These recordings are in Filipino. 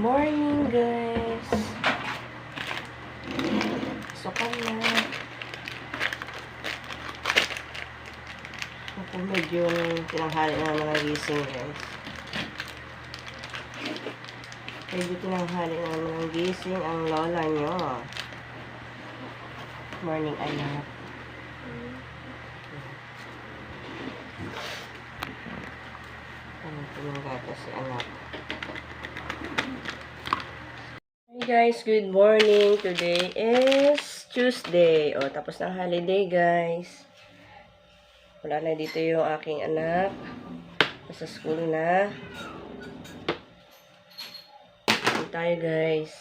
Morning, guys. Sukan na. Ako medyo tinanghali na nagising, guys. Medyo tinanghali na nagising ang lola nyo. Morning, anak. Ano po yung gata si anak? Hey guys, good morning. Today is Tuesday. O, tapos ng holiday, guys. Wala na dito yung aking anak. Nasa school na. Dito tayo, guys.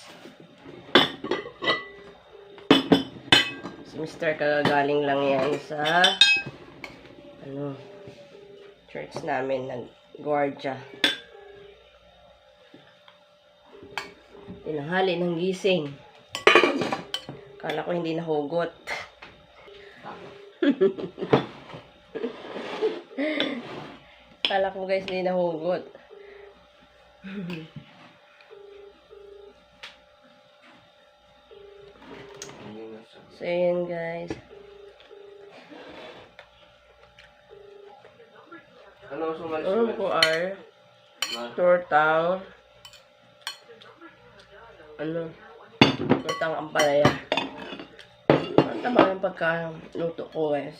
Si Mr. kagagaling lang yan sa church namin, nag-guardia. Tinanghali ng gising. Kala ko hindi nahugot. Kala ko guys hindi nahugot. So yun guys. Ano ko ay tortang tortang ampalaya. Ang tama yung pagkaluto ko guys.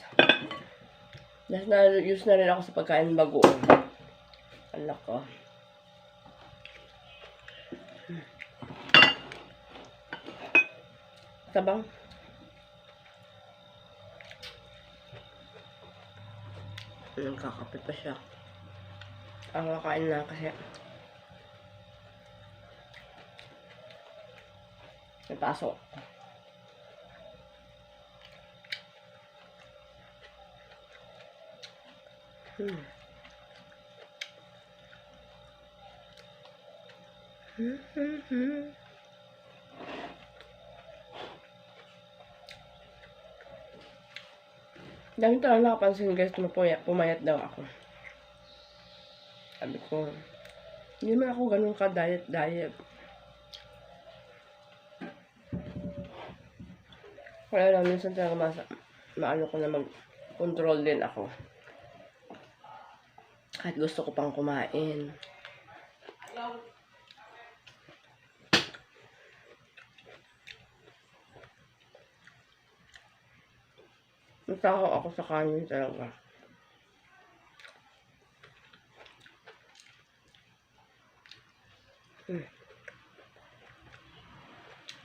Use na rin ako sa pagkain bagoong. Anak ko. Tabang. Kakapit pa siya. Ang kakain na kasi may pasok. Dami talaga nakapansin guys na pumayat daw ako. Sabi ko, hindi naman ako ganun ka-diet. Kaya lang, minsan talaga maano ko na mag-control din ako. Kahit gusto ko pang kumain. Natakaw ako sa kanin talaga.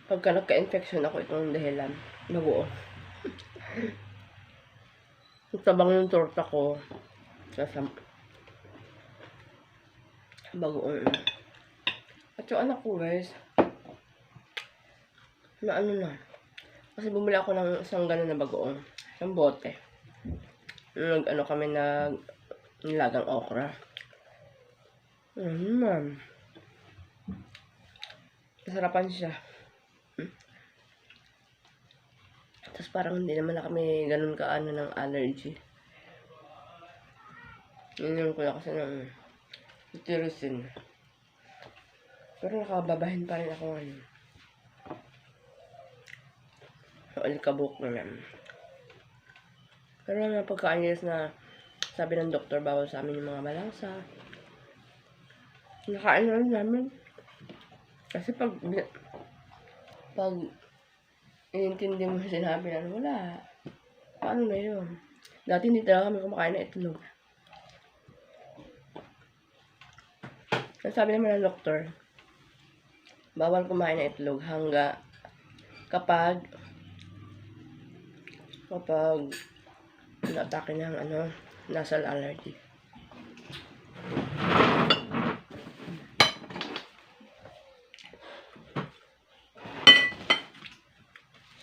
Pagka nagka-infection ako, itong dahilan. Nabuo. Tabang yung torta ko. Sa bagoong. At yung anak ko guys, na kasi bumili ako ng isang gano'n na bagoong. Isang bote. Kami nilagang okra. Masarapan siya. Tapos parang hindi naman na kami ganun kaano ng allergy. Ininom ko na kasi ng tyrosine. Pero nakababahin pa rin ako ngayon. So, alikabok na yan. Pero na pagka-anyos na sabi ng doktor bawal sa amin yung mga malasa. Nakain na rin namin. Kasi pag inintindi mo sinabi na wala. Paano na yun? Dati hindi talaga kami kumakain na itlog. Sabi naman ng doktor, bawal kumain na itlog hangga kapag na-atake ng nasal allergy.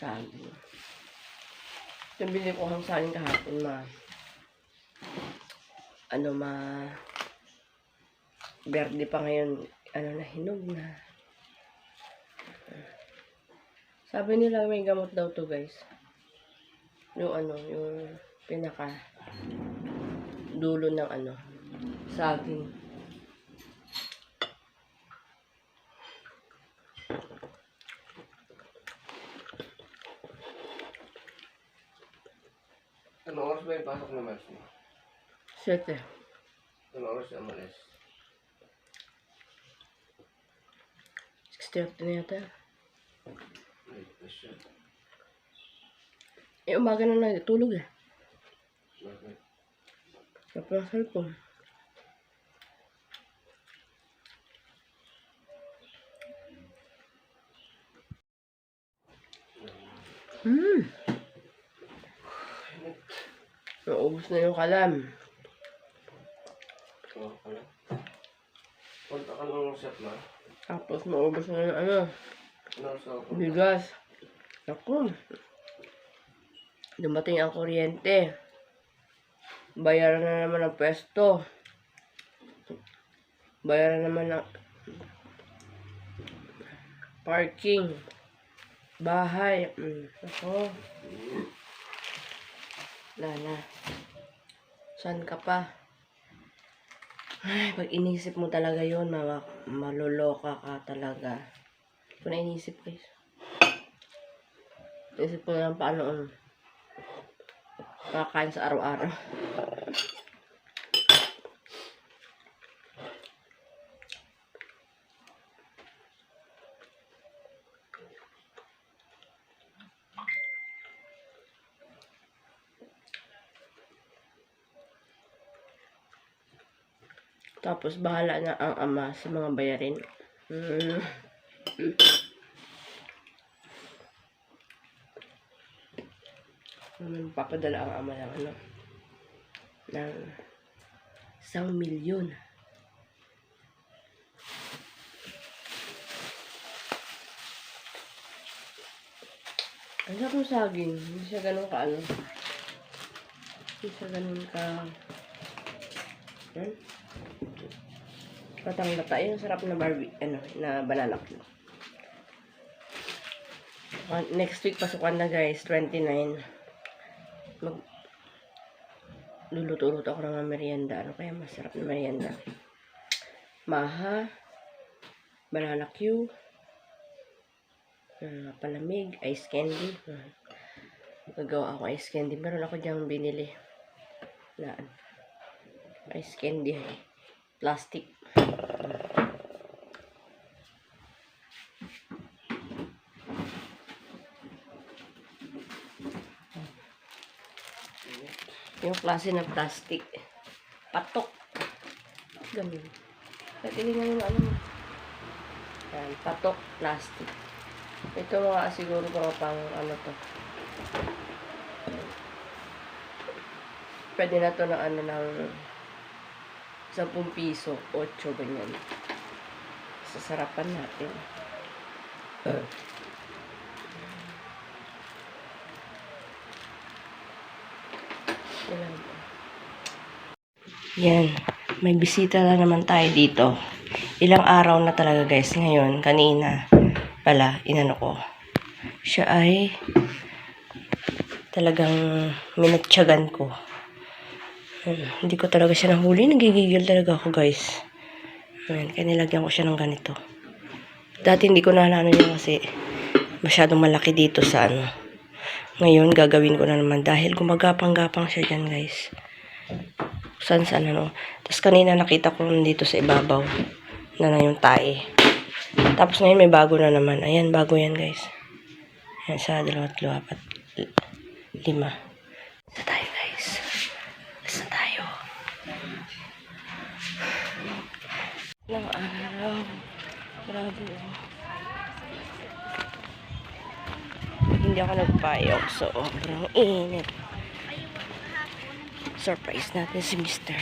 Sabi. Nabili ko ang saging kahapon berde pa ngayon, hinog na. Sabi nila may gamot daw to guys. Yung pinaka dulo ng saging. Anong oras ba yung pasok na Mars mo? 7. Anong oras yung amalis? 6:30 na yata. Late pa siya. Umaga na natulog eh. Bakit? Tapos ang cellphone. Naubos na yung kalam. Oo, pala. Punta ka ng shop na. Tapos naubos na yung ano, Ano sa ako? bigas. Ako. Dumating ang kuryente. Bayaran na naman ang pwesto. Bayaran naman ang parking. Bahay. Ako. Lala. Saan ka pa? Ay, pag inisip mo talaga yun, maluloka ka talaga. Hindi ko na inisip, guys. Inisip ko lang paano kakain sa araw-araw. Tapos bahala na ang ama sa mga bayarin. Papadala ang ama ng ano, ng 1,000,000. Ang sarap ng saging. Hindi siya ganun ka ano. Hindi siya ganun ka patang-lata. Yung sarap na na banana cue. Next week pasukan na guys, 29. Luluto-luto ako ng merienda. Ano kaya masarap na merienda? Maha, banana cue, palamig, ice candy. Magagawa ako ice candy. Meron ako diyang binili na ice candy. Plastic. Yung klase ng plastic. Patok. Ganun. Natili nga yung ano. Yan, patok, plastic. Ito mga siguro mga pang ano to. Pwede na to ng ano ng 10 piso, 8, ganyan. Sasarapan natin. Yan. May bisita na naman tayo dito. Ilang araw na talaga guys. Ngayon, kanina pala, inano ko. Siya ay talagang minatyagan ko. Hindi ko talaga siya nahuli. Nagigigil talaga ako guys. Ayan, kaya nilagyan ko siya ng ganito. Dati hindi ko na yun kasi masyadong malaki dito sa ano. Ngayon, gagawin ko na naman dahil gumagapang-gapang siya dyan guys. Saan ano. Tapos kanina nakita ko dito sa ibabaw na yung tae. Tapos ngayon may bago na naman. Ayan, bago yan guys. Ayan, 1, 2, 3, 4, 5. Isa tayo guys. Isa tayo. Ilang araw. Grabe. Hindi ako nagpayok. So, sobrang init. Surprise natin si Mr.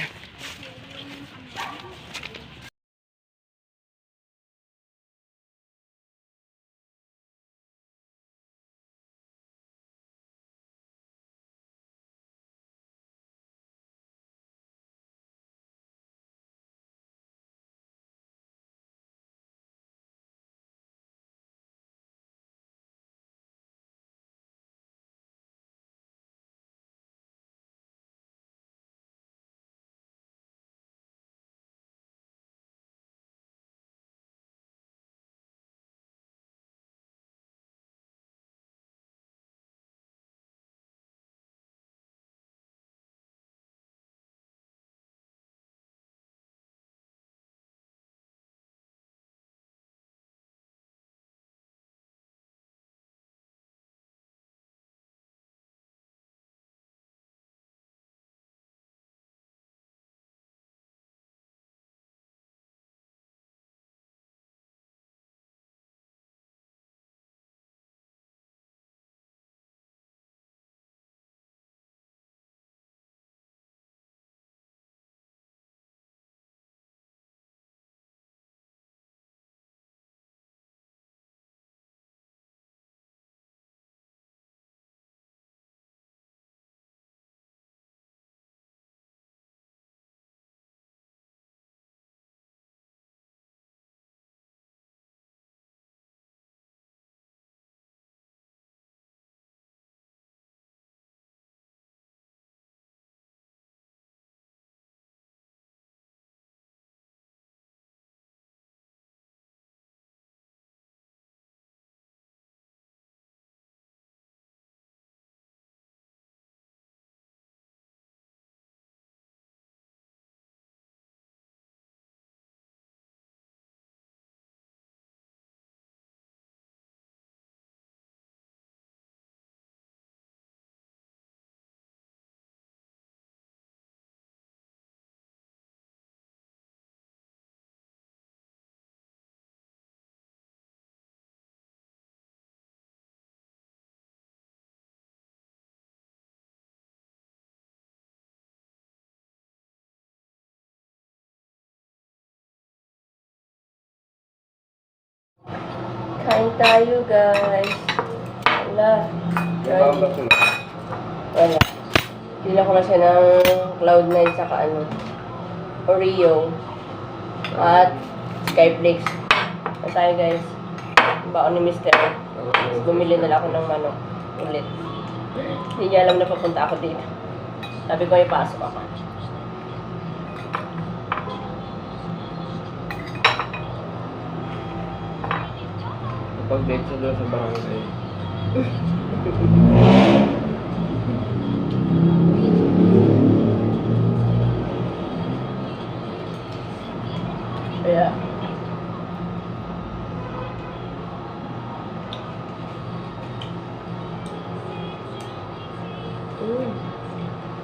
Kain tayo, guys. Wala. Nababas mo. Wala. Pila ko na siya ng Cloud9 saka ano, Oreo. At Skyflakes. Kain tayo, guys. Baon ni Mr. Tapos bumili na lang ako ng manok. Ulit. Hindi niya alam na papunta ako dito. Sabi ko, ipasok ako. Kapag-date sa doon sa barangay. Kaya,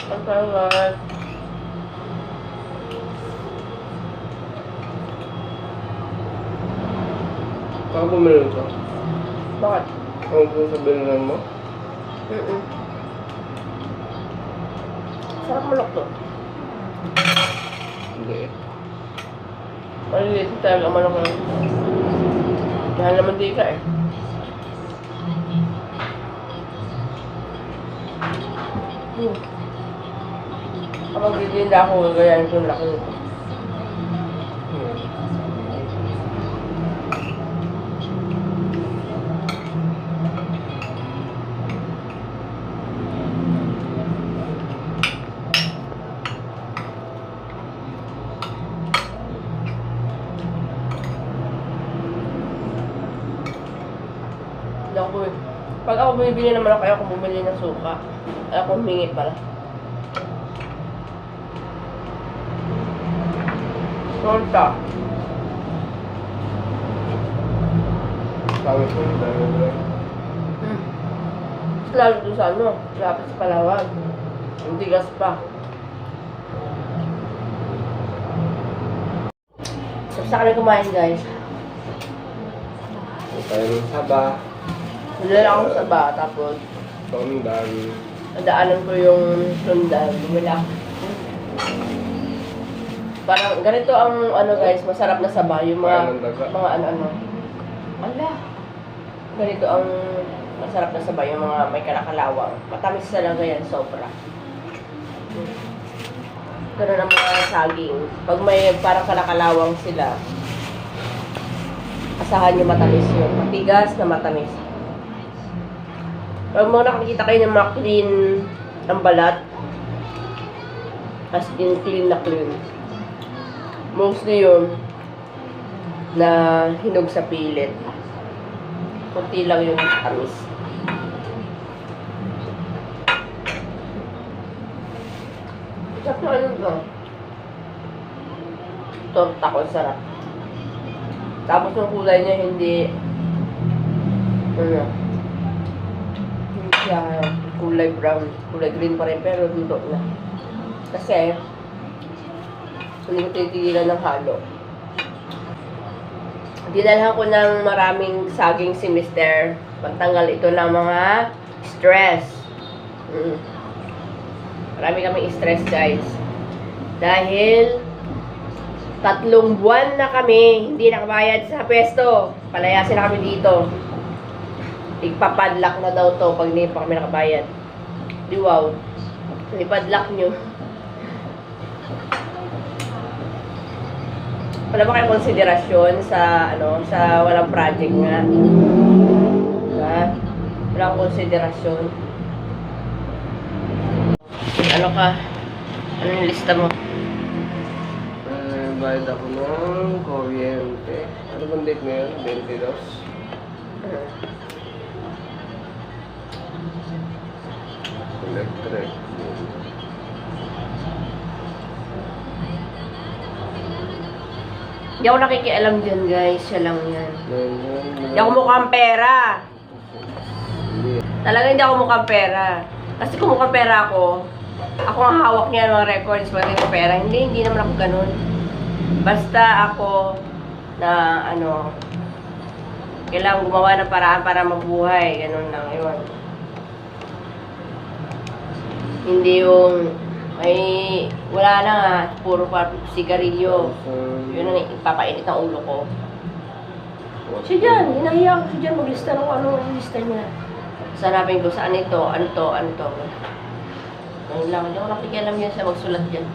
ang sarap. Saan bumili ito? Bakit? Ang doon sa bilinan mo? Sarap manok to. Hindi eh. Maliliit talaga manok na. Mahal naman di ka eh. Kapag titinda ako, gagayahin ko yung laki nito. Ako, pag ako bumibili ng manok, ayaw ko bumili ng suka. Ayaw ko humingi pala. Torta. Sabi ko, dahil na Lalo doon sa ano, lapit sa Palawan. Ang tigas pa. Tapos sa kami kumain, guys. tayo ng saba, Wala ako sa ba, tapos tondan. nadaanan ko yung sundan. Bumili ako. Parang ganito ang ano guys, masarap na saba. Yung Parang daga. mga ano-ano. Ala! Ganito ang masarap na saba. Yung mga may kalakalawang. Matamis talaga yan, sobra. Ganun ang mga saging. Pag may parang kalakalawang sila, asahan nyo matamis yun. Matigas na matamis. Pag mga nakikita kayo ng mga clean ng balat, as in clean na clean. Mostly yun na hinog sa pilit. Kunti lang yung tamis. Sarap na ano ba? Torta ko, sarap. Tapos yung kulay niya hindi hindi siya kulay brown. Kulay green pa rin pero luto na. Kasi hindi ko titigilan ng halo. Dinalhan ko ng maraming saging si Mr. Pagtanggal ito ng mga stress. Marami kaming stress, guys. Dahil 3 buwan na kami hindi nakabayad sa pesto. Palayasin na kami dito. Igpapadlock na daw to pag hindi pa kami nakabayad. Di wow. Ipadlock nyo. Wala ba kayong konsiderasyon sa ano, sa walang project nga? Diba? Walang konsiderasyon. Ano ka? Ano yung lista mo? Bayad ako ng kuryente. Ano bang date ngayon? 22? Electric. Hindi ako nakikialam dyan, guys. Siya lang yan. Hindi ako mukhang pera. Talaga hindi ako mukhang pera. Kasi kung mukhang pera ako ang hawak niya ng mga records, pwede yung pera. Hindi naman ako ganun. Basta ako na ano, kailangan gumawa ng paraan para mabuhay. Ganun lang, yun. Hindi yung may wala na nga, puro pa sigarilyo. Yun ang ipapainit ng ulo ko. Siya dyan, hinahiya ko siya dyan maglista ng ano ang lista niya. Sarapin ko, saan ito, ano to, ano to. Ayun lang, hindi ko nakikialam yan siya magsulat dyan.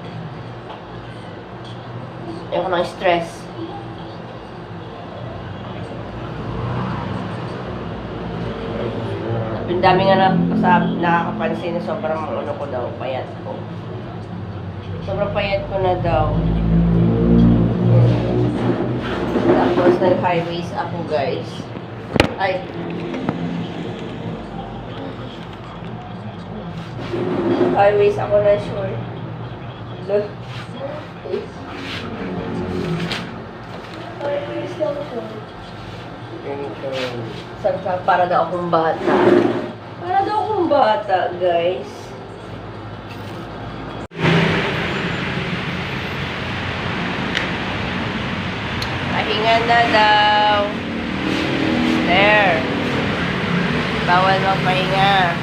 Ayoko ng stress. Ang dami nga nakakapansin na sobrang ano ko daw, payat ko. Sobrang payat ko na daw. Tapos nag-high waist ako guys. Ay. High waist ako na short. Look. High waist ako short. Sabi para daw akong bata. Para daw akong bata, guys. Pahinga na daw. There. Bawal magpahinga.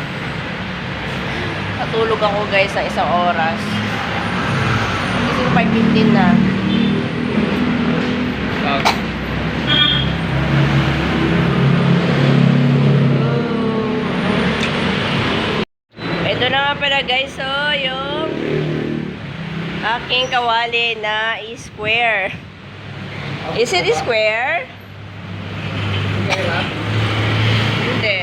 Natulog ako, guys, ng isang oras. Kasi 5:15 na. Ito na nga pala guys, so yung aking kawali na square. Is it square? Hindi.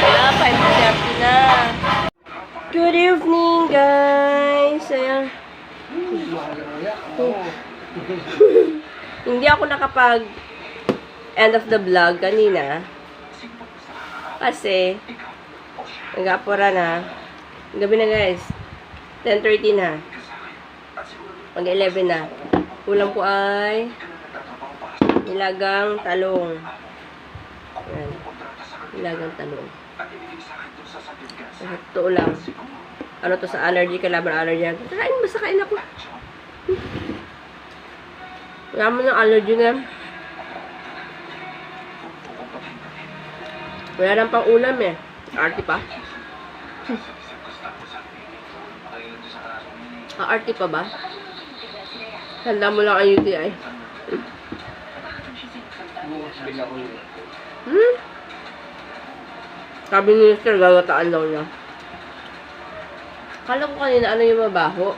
Wala, 5:30 na. Good evening guys. Ayan. Hindi ako nakapag end of the vlog kanina kasi nag-apura na gabi na guys, 10:30 na, mag 11 na. Ulam ko ay nilagang talong. Ayan. Nilagang talong. Ito ulam. Ano to sa allergy, kalaban allergy. Kain, basta kain ako. Wala mo ng allergy na. Wala nang pang ulam eh. Arty pa. Arty pa ba? Handa mo lang ang UTI. Sabi ni Mr. gagataan daw niya. Kala ko kanina ano yung mabaho.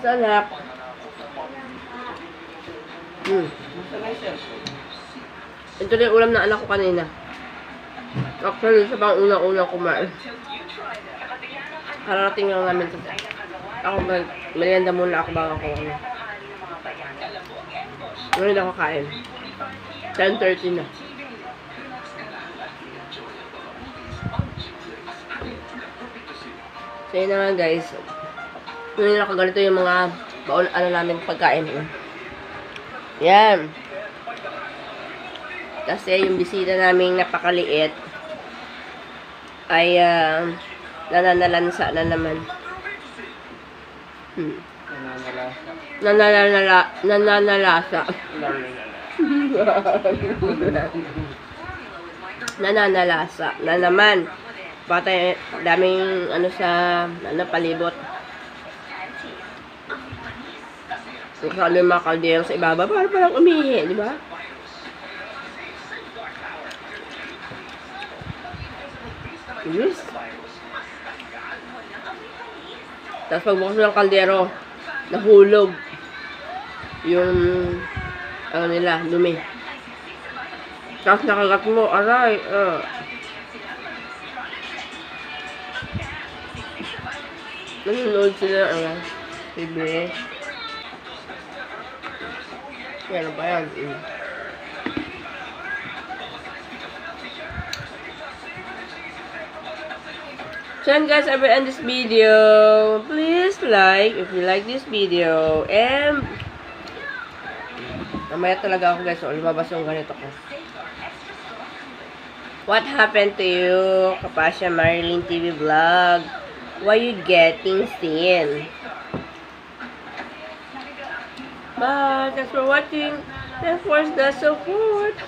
Masarap. Ito na yung ulam na anak ko kanina. Actually, sa pang unang-unang kumain. Kararating lang namin ito. Ako merienda muna ako bago ako. Ngayon ako kain. 10:30 na. So yun na nga guys. Ngayon nakaganito yung mga baon ano namin pagkain. Yan. Kasi yung bisita namin napakaliit ay nananalansa na naman. Nananalasa. Nananalasa na naman. Patay, daming ano sa palibot. Kasali yung mga kaldero sa ibaba. Para palang umihi, di ba? Yes. Tapos pagbukas mo ng kaldero, nahulog yung ano nila, dumi. Tapos nakagat mo, aray, nanonood sila, TV. Ano ba yan? So guys, I will end this video. Please like if you like this video. And mamaya talaga ako guys. So, lumabas yung ganito ko. What happened to you? Kapasya Marilyn TV Vlog. why you getting thin? Bye. Thanks for watching. Thanks for the support.